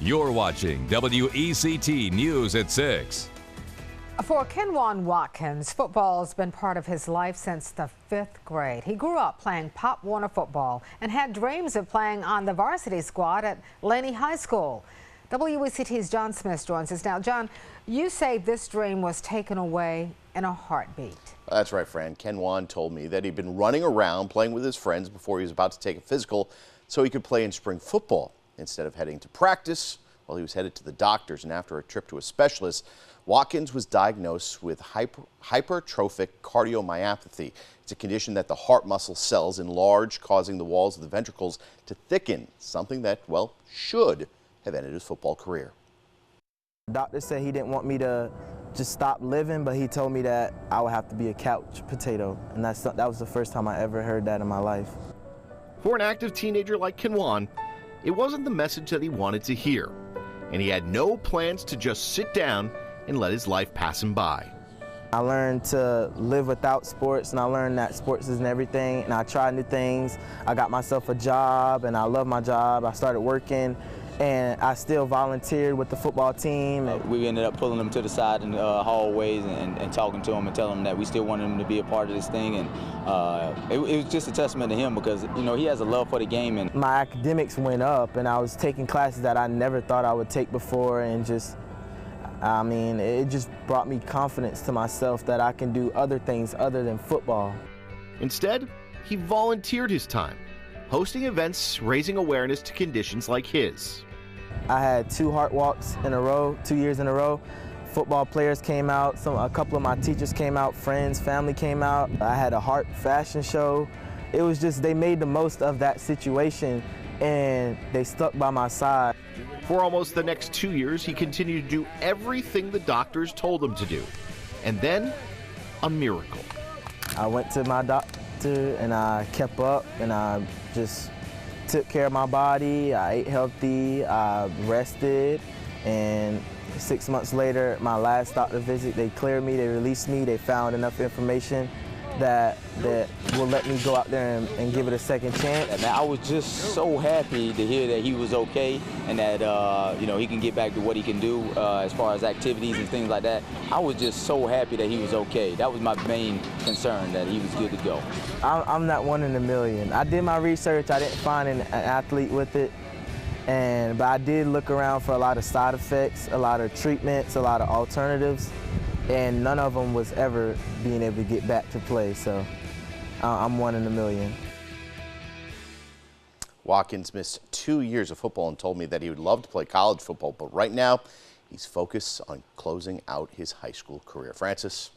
You're watching WECT News at 6. For Kenjaun Watkins, football's been part of his life since the 5th grade. He grew up playing Pop Warner football and had dreams of playing on the varsity squad at Laney High School. WECT's John Smith joins us now. John, you say this dream was taken away in a heartbeat. That's right, Fran. Kenjaun told me that he'd been running around playing with his friends before he was about to take a physical so he could play in spring football. Instead of heading to practice, well, he was headed to the doctors, and after a trip to a specialist, Watkins was diagnosed with hypertrophic cardiomyopathy. It's a condition that the heart muscle cells enlarge, causing the walls of the ventricles to thicken, something that, well, should have ended his football career. The doctor said he didn't want me to just stop living, but he told me that I would have to be a couch potato, and that was the first time I ever heard that in my life. For an active teenager like Kenjaun, it wasn't the message that he wanted to hear, and he had no plans to just sit down and let his life pass him by. I learned to live without sports, and I learned that sports isn't everything, and I tried new things. I got myself a job, and I love my job. I started working, and I still volunteered with the football team. We ended up pulling them to the side in the hallways and talking to them and telling them that we still wanted them to be a part of this thing. And it was just a testament to him because, you know, he has a love for the game. And my academics went up, and I was taking classes that I never thought I would take before, and it just brought me confidence to myself that I can do other things other than football. Instead, he volunteered his time, hosting events, raising awareness to conditions like his. I had 2 heart walks in a row, 2 years in a row. Football players came out, a couple of my teachers came out, friends, family came out. I had a heart fashion show. It was just, they made the most of that situation and they stuck by my side. For almost the next 2 years, he continued to do everything the doctors told him to do. And then, a miracle. I went to my doctor and I kept up and I just took care of my body. I ate healthy, I rested, and 6 months later, my last doctor visit, they cleared me, they released me, they found enough information that will let me go out there and give it a second chance. And I was just so happy to hear that he was okay and that he can get back to what he can do as far as activities and things like that. I was just so happy that he was okay. That was my main concern, that he was good to go. I'm not one in a million. I did my research. I didn't find an athlete with it, but I did look around for a lot of side effects, a lot of treatments, a lot of alternatives. And none of them was ever being able to get back to play, so I'm one in a million. Watkins missed 2 years of football and told me that he would love to play college football, but right now he's focused on closing out his high school career. Francis?